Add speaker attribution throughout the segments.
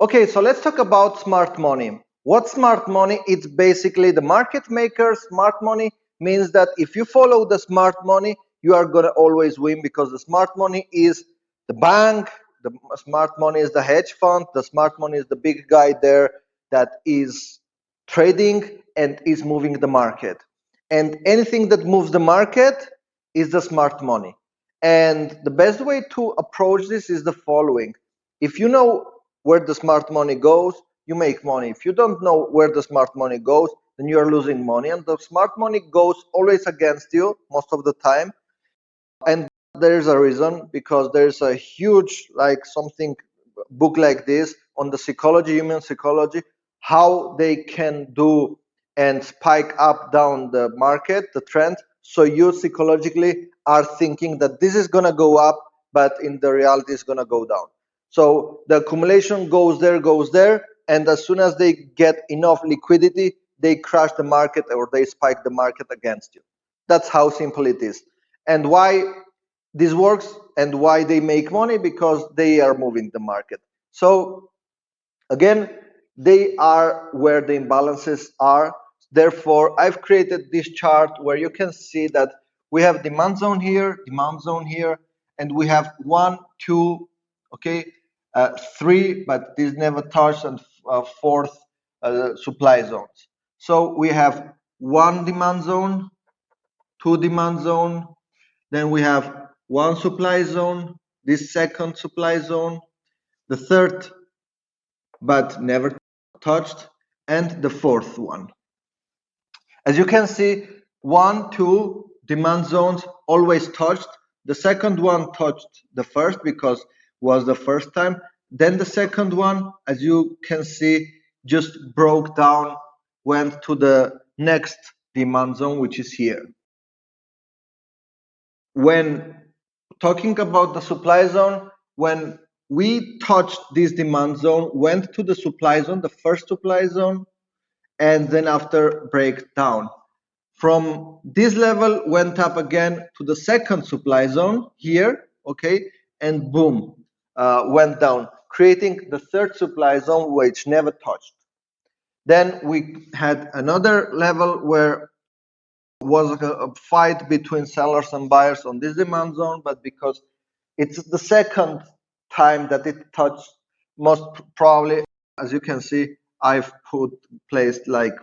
Speaker 1: Okay, so let's talk about smart money. What's smart money? It's basically the market maker. Smart money means that if you follow the smart money, you are going to always win, because the smart money is the bank, the smart money is the hedge fund, the smart money is the big guy there that is trading and is moving the market. And anything that moves the market is the smart money. And the best way to approach this is the following. If you know where the smart money goes, you make money. If you don't know where the smart money goes, then you are losing money. And the smart money goes always against you most of the time. And there's a reason, because there's a huge, like something book like this on the psychology, human psychology, how they can do and spike up down the market, the trend. So you psychologically are thinking that this is going to go up, but in the reality it's going to go down. So the accumulation goes there, and as soon as they get enough liquidity, they crash the market or they spike the market against you. That's how simple it is. And why this works and why they make money? Because they are moving the market. So again, they are where the imbalances are. Therefore, I've created this chart where you can see that we have demand zone here, and we have 1, 2, okay, 3, but these never touch, and fourth, supply zones. So we have 1 demand zone, 2 demand zone, then we have 1 supply zone, this second supply zone, the third but never touched, and the fourth one. As you can see, 1, 2 demand zones always touched. The second one touched the first because was the first time. Then the second one, as you can see, just broke down, went to the next demand zone, which is here. When talking about the supply zone, when we touched this demand zone, went to the supply zone, the first supply zone, and then after breakdown. From this level went up again to the second supply zone here, okay, and boom, went down, creating the third supply zone, which never touched. Then we had another level where was a fight between sellers and buyers on this demand zone, but because it's the second time that it touched, most probably, as you can see, I've placed like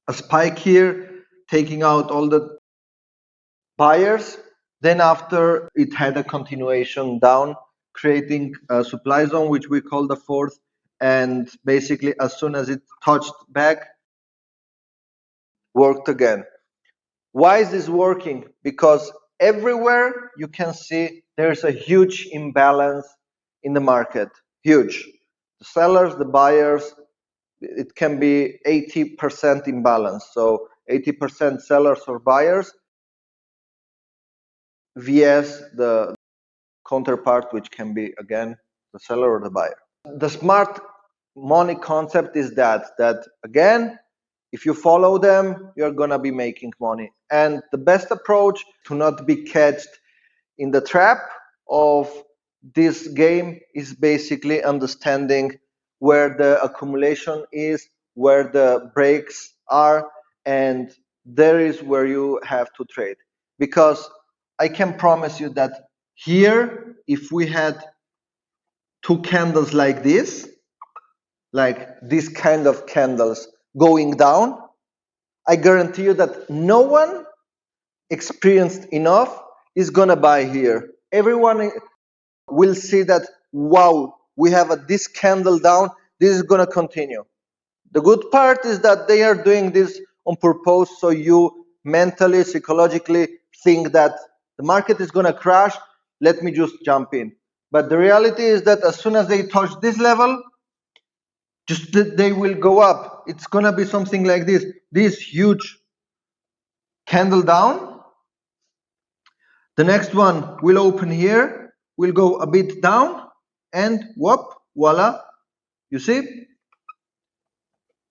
Speaker 1: a spike here, taking out all the buyers. Then after, it had a continuation down, creating a supply zone, which we call the fourth. And basically, as soon as it touched back, worked again. Why is this working? Because everywhere you can see there's a huge imbalance in the market. Huge. The sellers, the buyers, it can be 80% imbalance. So 80% sellers or buyers vs the counterpart, which can be again the seller or the buyer. The smart money concept is that again, if you follow them, you're gonna be making money. And the best approach to not be catched in the trap of this game is basically understanding where the accumulation is, where the breaks are, and there is where you have to trade. Because I can promise you that here, if we had 2 candles like this, like this kind of candles going down, I guarantee you that no one experienced enough is gonna buy here. Everyone will see that, wow, we have this candle down, this is gonna continue. The good part is that they are doing this on purpose, so you mentally, psychologically think that the market is gonna crash, let me just jump in. But the reality is that as soon as they touch this level, just they will go up. It's gonna be something like this huge candle down. The next one will open here, will go a bit down, and whoop, voila, you see,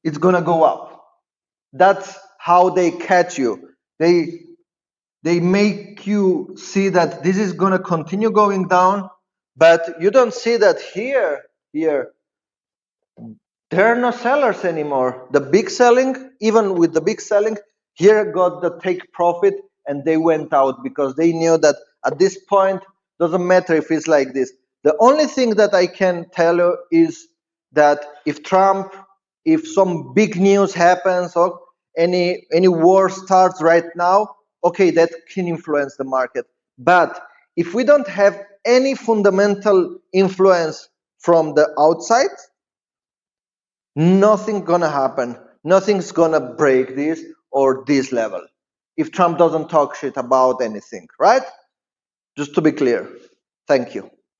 Speaker 1: it's gonna go up. That's how they catch you. They make you see that this is gonna continue going down, but you don't see that here. there are no sellers anymore. The big selling, even with the big selling, here got the take profit and they went out because they knew that at this point, doesn't matter if it's like this. The only thing that I can tell you is that if Trump, if some big news happens or any war starts right now, okay, that can influence the market. But if we don't have any fundamental influence from the outside, nothing gonna happen. Nothing's gonna break this or this level. If Trump doesn't talk shit about anything, right? Just to be clear. Thank you.